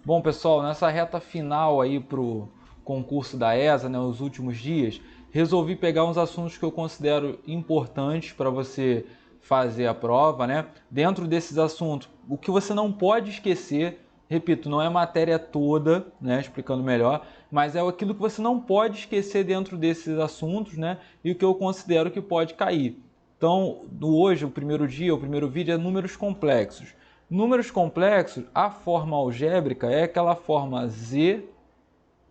Bom, pessoal, nessa reta final aí pro concurso da ESA, né, os últimos dias, resolvi pegar uns assuntos que eu considero importantes para você fazer a prova, né? Dentro desses assuntos, o que você não pode esquecer, repito, não é a matéria toda, né, explicando melhor, mas é aquilo que você não pode esquecer dentro desses assuntos, né? E o que eu considero que pode cair. Então, hoje, o primeiro dia, o primeiro vídeo é números complexos. Números complexos, a forma algébrica é aquela forma z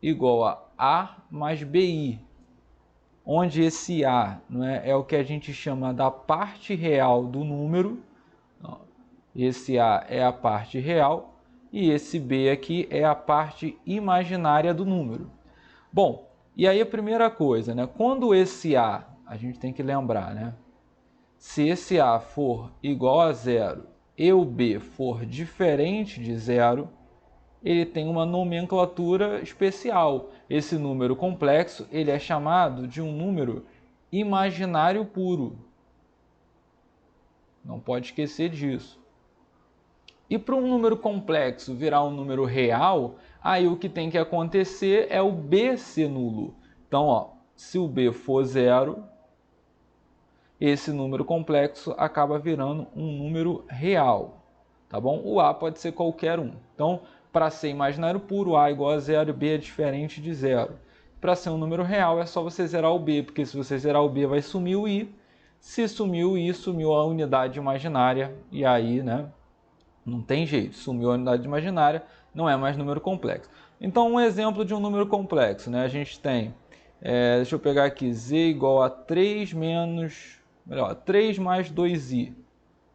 igual a mais bi, onde esse a, não é o que a gente chama da parte real do número. Esse a é a parte real e esse b aqui é a parte imaginária do número. Bom, e aí a primeira coisa, né? Quando esse a gente tem que lembrar, né? Se esse a for igual a zero e o b for diferente de zero, ele tem uma nomenclatura especial. Esse número complexo ele é chamado de um número imaginário puro. Não pode esquecer disso. E para um número complexo virar um número real, aí o que tem que acontecer é o b ser nulo. Então, ó, se o b for zero, esse número complexo acaba virando um número real, tá bom? O A pode ser qualquer um. Então, para ser imaginário puro, A igual a zero, B é diferente de zero. Para ser um número real, é só você zerar o B, porque se você zerar o B, vai sumir o I. Se sumiu o I, sumiu a unidade imaginária, e aí, né, não tem jeito, sumiu a unidade imaginária, não é mais número complexo. Então, um exemplo de um número complexo, né, a gente tem, deixa eu pegar aqui, z igual a 3 menos, melhor, 3 mais 2i.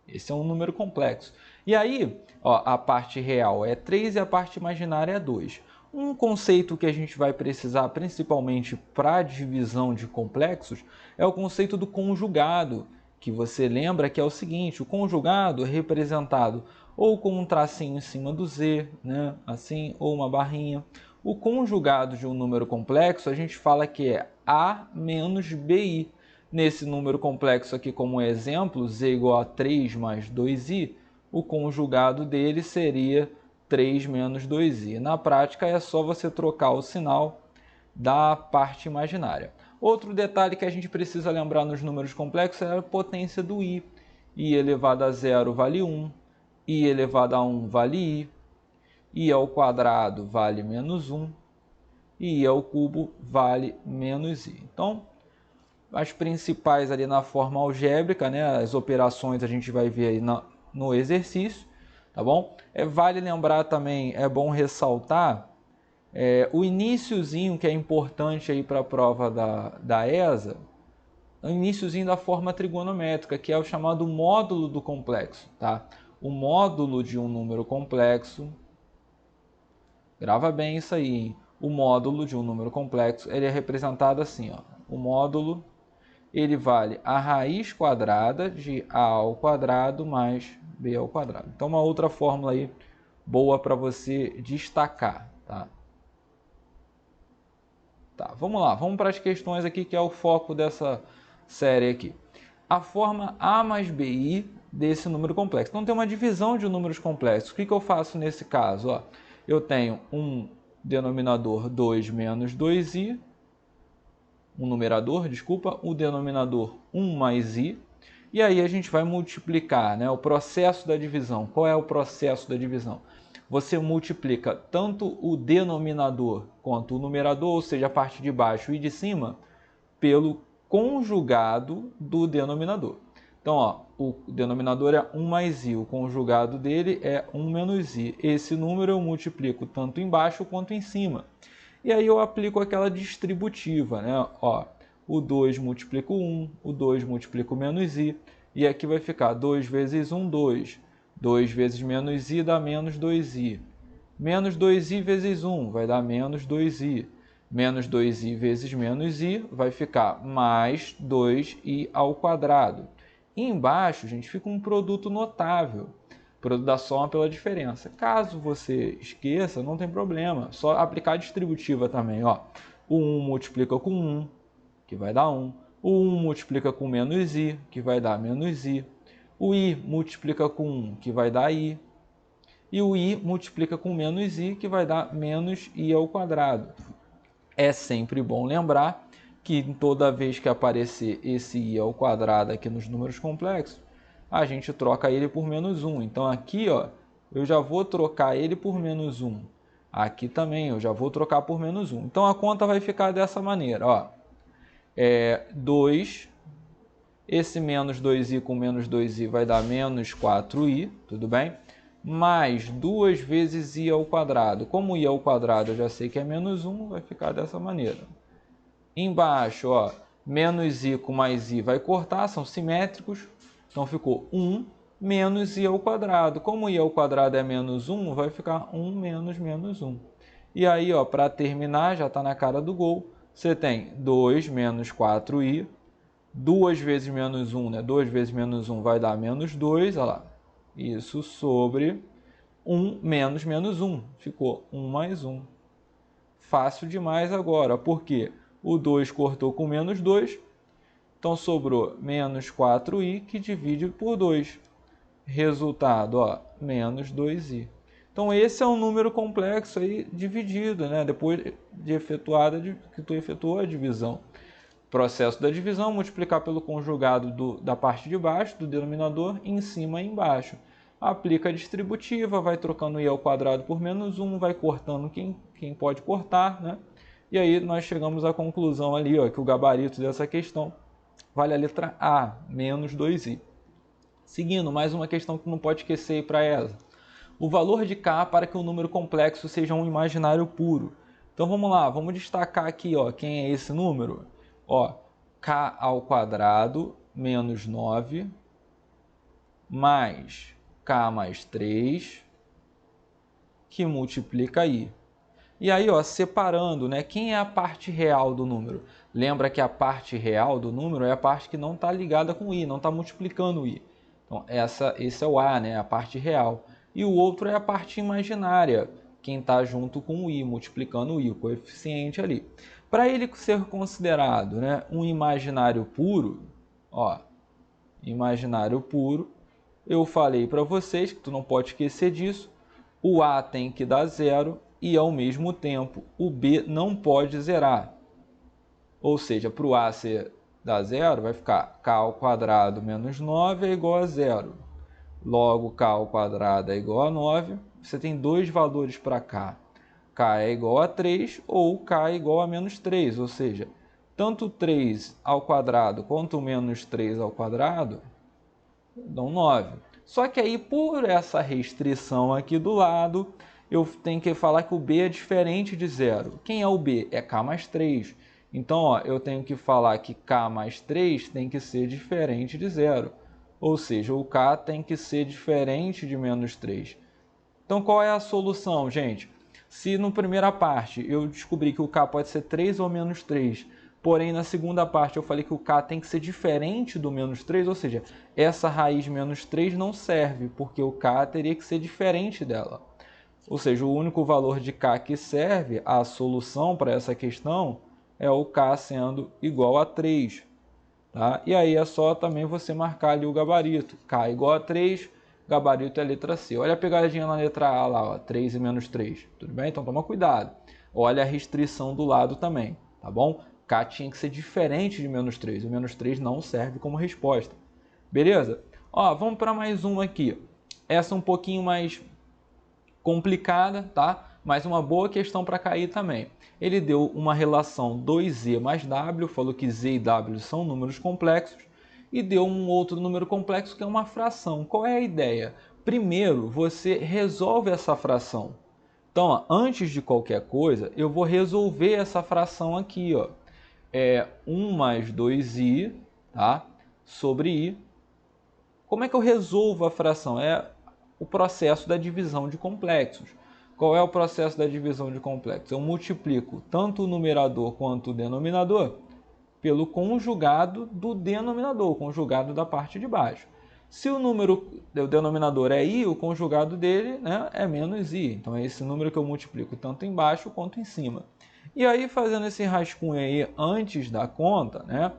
Esse é um número complexo. E aí, ó, a parte real é 3 e a parte imaginária é 2. Um conceito que a gente vai precisar principalmente para divisão de complexos é o conceito do conjugado, que você lembra que é o seguinte, o conjugado é representado ou com um tracinho em cima do z, né, assim, ou uma barrinha. O conjugado de um número complexo a gente fala que é a menos bi. Nesse número complexo aqui como exemplo, z igual a 3 mais 2i, o conjugado dele seria 3 menos 2i. Na prática é só você trocar o sinal da parte imaginária. Outro detalhe que a gente precisa lembrar nos números complexos é a potência do i. I elevado a zero vale 1, i elevado a 1 vale i ao quadrado vale menos 1, e i ao cubo vale menos i. Então, as principais ali na forma algébrica, né? As operações a gente vai ver aí no exercício, tá bom? Vale lembrar também, é bom ressaltar o iniciozinho que é importante aí para a prova da ESA, o iniciozinho da forma trigonométrica, que é o chamado módulo do complexo, tá? O módulo de um número complexo, grava bem isso aí, hein? O módulo de um número complexo, ele é representado assim, ó. O módulo ele vale a raiz quadrada de a ao quadrado mais b ao quadrado. Então, uma outra fórmula aí boa para você destacar, tá? Tá, vamos lá, vamos para as questões aqui que é o foco dessa série aqui. A forma a mais bi desse número complexo. Então, tem uma divisão de números complexos. O que eu faço nesse caso? Ó, eu tenho um denominador 2 menos 2i, um numerador, desculpa, o denominador 1 mais i, e aí a gente vai multiplicar, né, o processo da divisão. Qual é o processo da divisão? Você multiplica tanto o denominador quanto o numerador, ou seja, a parte de baixo e de cima, pelo conjugado do denominador. Então, ó, o denominador é 1 mais i, o conjugado dele é 1 menos i. Esse número eu multiplico tanto embaixo quanto em cima. E aí eu aplico aquela distributiva, né? Ó, o 2 multiplica o 1, o 2 multiplica o menos i, e aqui vai ficar 2 vezes 1, 2. 2 vezes menos i dá menos 2i. Menos 2i vezes 1 vai dar menos 2i. Menos 2i vezes menos i vai ficar mais 2i ao quadrado. E embaixo, gente, fica um produto notável. Produto da soma pela diferença. Caso você esqueça, não tem problema. Só aplicar a distributiva também. Ó. O 1 multiplica com 1, que vai dar 1. O 1 multiplica com menos i, que vai dar menos i. O i multiplica com 1, que vai dar i. e o i multiplica com menos i, que vai dar menos i ao quadrado. É sempre bom lembrar que toda vez que aparecer esse i ao quadrado aqui nos números complexos, a gente troca ele por menos 1. Então aqui, ó, eu já vou trocar ele por menos 1. Aqui também eu já vou trocar por menos 1. Então a conta vai ficar dessa maneira, ó. 2, esse menos 2i com menos 2i vai dar menos 4i, tudo bem? Mais 2 vezes i ao quadrado. Como i ao quadrado eu já sei que é menos 1, vai ficar dessa maneira. Embaixo, ó, menos i com mais i vai cortar, são simétricos. Então ficou 1 menos i ao quadrado. Como i ao quadrado é menos 1, vai ficar 1 menos menos 1. E aí, ó, para terminar, já está na cara do gol, você tem 2 menos 4i. 2 vezes menos 1, né? 2 vezes menos 1 vai dar menos 2, olha lá. Isso sobre 1 menos menos 1. Ficou 1 mais 1. Fácil demais agora, porque o 2 cortou com menos 2, então sobrou menos 4i que divide por 2. Resultado, ó, menos 2i. Então esse é um número complexo aí dividido, né? Depois de efetuada, que tu efetuou a divisão. Processo da divisão, multiplicar pelo conjugado da parte de baixo, do denominador, em cima e embaixo. Aplica a distributiva, vai trocando i ao quadrado por menos 1, vai cortando quem pode cortar, né? E aí nós chegamos à conclusão ali, ó, que o gabarito dessa questão vale a letra A, menos 2i. Seguindo, mais uma questão que não pode esquecer para ela. O valor de k para que o número complexo seja um imaginário puro. Então vamos lá, vamos destacar aqui, ó, quem é esse número? Ó, k ao quadrado menos 9 mais k mais 3 que multiplica i. E aí, ó, separando, né, quem é a parte real do número? Lembra que a parte real do número é a parte que não está ligada com i, não está multiplicando i. Então, esse é o a, né, a parte real. E o outro é a parte imaginária, quem está junto com o i, multiplicando o i, o coeficiente ali. Para ele ser considerado, né, um imaginário puro, ó, imaginário puro, eu falei para vocês que tu não pode esquecer disso, o a tem que dar zero e ao mesmo tempo o b não pode zerar. Ou seja, para o a dar zero, vai ficar k ao quadrado menos 9 é igual a zero. Logo, k ao quadrado é igual a 9. Você tem dois valores para k. K é igual a 3 ou k é igual a menos 3. Ou seja, tanto 3 ao quadrado quanto menos 3 ao quadrado dão 9. Só que aí, por essa restrição aqui do lado, eu tenho que falar que o b é diferente de zero. Quem é o b? É k mais 3. Então, ó, eu tenho que falar que k mais 3 tem que ser diferente de zero. Ou seja, o k tem que ser diferente de menos 3. Então, qual é a solução, gente? Se na primeira parte eu descobri que o k pode ser 3 ou menos 3, porém na segunda parte eu falei que o k tem que ser diferente do menos 3, ou seja, essa raiz menos 3 não serve, porque o k teria que ser diferente dela. Ou seja, o único valor de k que serve, a solução para essa questão, é o k sendo igual a 3. Tá? E aí é só também você marcar ali o gabarito. K igual a 3, gabarito é a letra C. Olha a pegadinha na letra A lá, ó, 3 e menos 3. Tudo bem? Então toma cuidado. Olha a restrição do lado também, tá bom? K tinha que ser diferente de menos 3. O menos 3 não serve como resposta. Beleza? Ó, vamos para mais uma aqui. Essa um pouquinho mais complicada, tá? Mas uma boa questão para cair também. Ele deu uma relação 2z mais w, falou que z e w são números complexos, e deu um outro número complexo que é uma fração. Qual é a ideia? Primeiro, você resolve essa fração. Então, ó, antes de qualquer coisa, eu vou resolver essa fração aqui, ó. É 1 mais 2i, tá? Sobre i. Como é que eu resolvo a fração? É o processo da divisão de complexos. Qual é o processo da divisão de complexos? Eu multiplico tanto o numerador quanto o denominador pelo conjugado do denominador, o conjugado da parte de baixo. Se o denominador é i, o conjugado dele, né, é menos i. Então é esse número que eu multiplico tanto embaixo quanto em cima. E aí, fazendo esse rascunho aí antes da conta, né,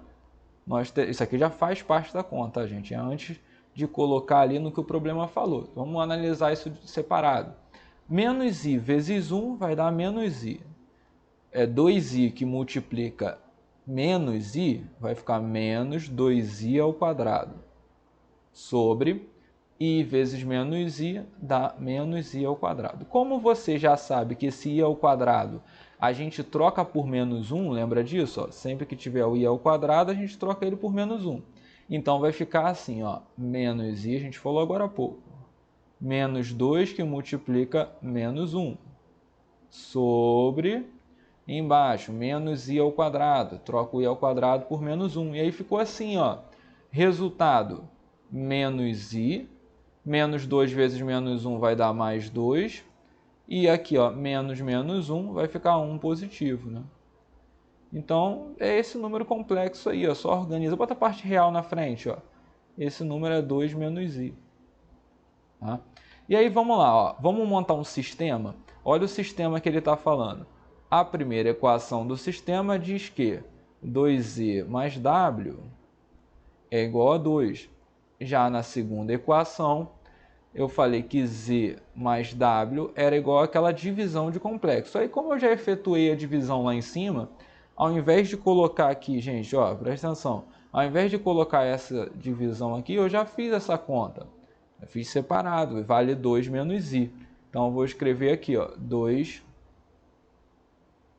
isso aqui já faz parte da conta, gente. É antes de colocar ali no que o problema falou. Vamos analisar isso separado. Menos i vezes 1 vai dar menos i. É 2i que multiplica menos i, vai ficar menos 2i ao quadrado. Sobre i vezes menos i dá menos i ao quadrado. Como você já sabe que esse i ao quadrado a gente troca por menos 1, lembra disso? Ó? Sempre que tiver o i ao quadrado, a gente troca ele por menos 1. Então vai ficar assim, ó, menos i, a gente falou agora há pouco, menos 2 que multiplica menos 1, sobre, embaixo, menos i ao quadrado, troca o i ao quadrado por menos 1. E aí ficou assim, ó, resultado, menos i, menos 2 vezes menos 1 vai dar mais 2, e aqui, ó, menos menos 1 vai ficar 1 positivo, né? Então, é esse número complexo aí, ó, só organiza, bota a parte real na frente, ó. Esse número é 2 menos i. Tá? E aí, vamos lá, ó, vamos montar um sistema. Olha o sistema que ele está falando. A primeira equação do sistema diz que 2z mais w é igual a 2. Já na segunda equação, eu falei que z mais w era igual àquela divisão de complexo. Aí, como eu já efetuei a divisão lá em cima, ao invés de colocar aqui, gente, ó, presta atenção, ao invés de colocar essa divisão aqui, eu já fiz essa conta. Eu fiz separado, vale 2 menos i. Então, eu vou escrever aqui, ó, 2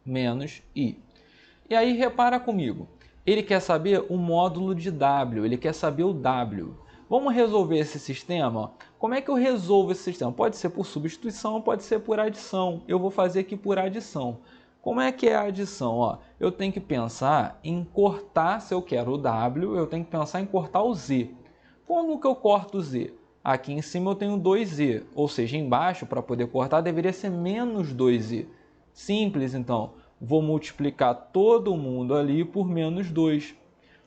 menos i. E aí, repara comigo, ele quer saber o módulo de w, ele quer saber o w. Vamos resolver esse sistema? Como é que eu resolvo esse sistema? Pode ser por substituição, pode ser por adição. Eu vou fazer aqui por adição. Como é que é a adição? Ó, eu tenho que pensar em cortar, se eu quero o w, eu tenho que pensar em cortar o z. Como que eu corto o z? Aqui em cima eu tenho 2z, ou seja, embaixo, para poder cortar, deveria ser menos 2z. Simples, então. Vou multiplicar todo mundo ali por menos 2.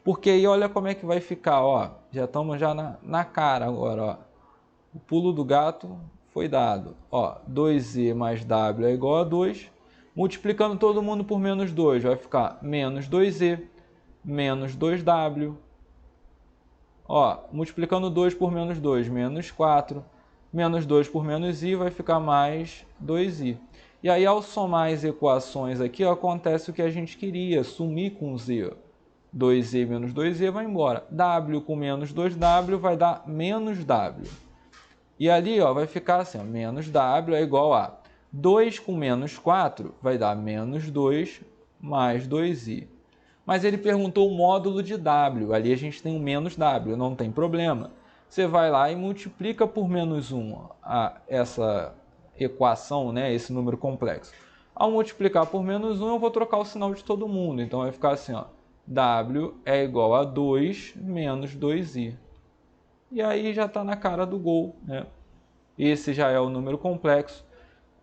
Porque aí olha como é que vai ficar, ó. Já estamos já na cara agora, ó. O pulo do gato foi dado. Ó, 2z mais w é igual a 2. Multiplicando todo mundo por menos 2, vai ficar menos 2z, menos 2w. Ó, multiplicando 2 por menos 2, menos 4. Menos 2 por menos i vai ficar mais 2i. E aí, ao somar as equações aqui, ó, acontece o que a gente queria, sumir com z. 2z menos 2z vai embora. W com menos 2w vai dar menos w. E ali, ó, vai ficar assim, ó, menos w é igual a 2 com menos 4 vai dar menos 2 mais 2i. Mas ele perguntou o módulo de w, ali a gente tem o menos w, não tem problema. Você vai lá e multiplica por menos 1 essa equação, né, esse número complexo. Ao multiplicar por menos 1, eu vou trocar o sinal de todo mundo. Então, vai ficar assim, ó, w é igual a 2 menos 2i. E aí já está na cara do gol, né? Esse já é o número complexo.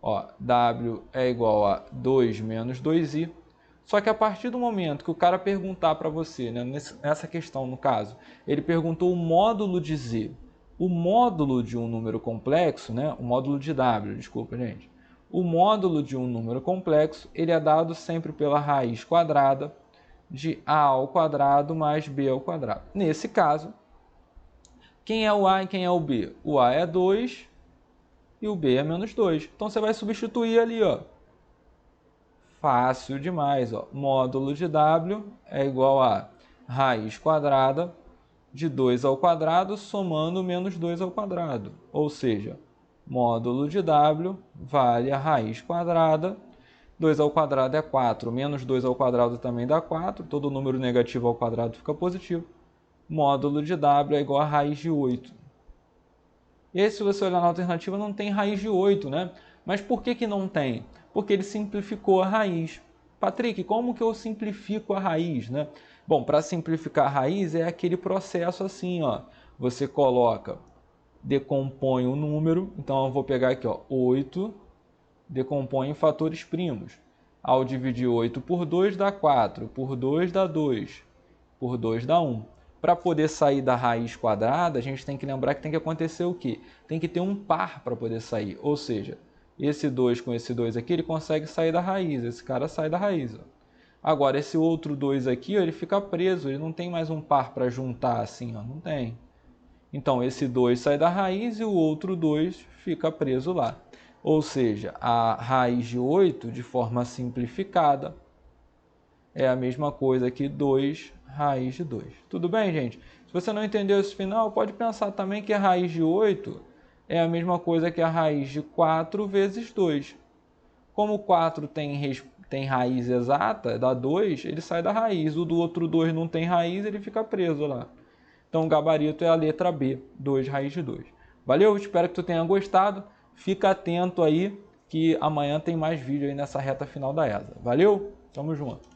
Ó, w é igual a 2 menos 2i. Só que a partir do momento que o cara perguntar para você, né, nessa questão no caso, ele perguntou o módulo de z. O módulo de um número complexo, né, o módulo de w, desculpa, gente. O módulo de um número complexo, ele é dado sempre pela raiz quadrada de a ao quadrado mais b ao quadrado. Nesse caso, quem é o a e quem é o b? O a é 2 e o b é menos 2. Então, você vai substituir ali, ó. Fácil demais, ó. Módulo de w é igual a raiz quadrada de 2 ao quadrado somando menos 2 ao quadrado. Ou seja, módulo de w vale a raiz quadrada. 2 ao quadrado é 4, menos 2 ao quadrado também dá 4. Todo número negativo ao quadrado fica positivo. Módulo de w é igual a raiz de 8. E aí, se você olhar na alternativa, não tem raiz de 8, né? Mas por que não tem? Porque ele simplificou a raiz. Patrick, como que eu simplifico a raiz, né? Bom, para simplificar a raiz é aquele processo assim, ó. Você coloca, decompõe o número. Então, eu vou pegar aqui, ó, 8, decompõe em fatores primos. Ao dividir 8 por 2 dá 4, por 2 dá 2, por 2 dá 1. Para poder sair da raiz quadrada, a gente tem que lembrar que tem que acontecer o quê? Tem que ter um par para poder sair. Ou seja, esse 2 com esse 2 aqui, ele consegue sair da raiz. Esse cara sai da raiz. Ó. Agora, esse outro 2 aqui, ó, ele fica preso. Ele não tem mais um par para juntar assim. Ó, não tem. Então, esse 2 sai da raiz e o outro 2 fica preso lá. Ou seja, a raiz de 8, de forma simplificada, é a mesma coisa que 2 raiz de 2. Tudo bem, gente? Se você não entendeu esse final, pode pensar também que a raiz de 8 é a mesma coisa que a raiz de 4 vezes 2. Como 4 tem raiz exata, dá 2, ele sai da raiz. O do outro 2 não tem raiz, ele fica preso lá. Então o gabarito é a letra B, 2 raiz de 2. Valeu? Espero que tu tenha gostado. Fica atento aí que amanhã tem mais vídeo aí nessa reta final da ESA. Valeu? Tamo junto.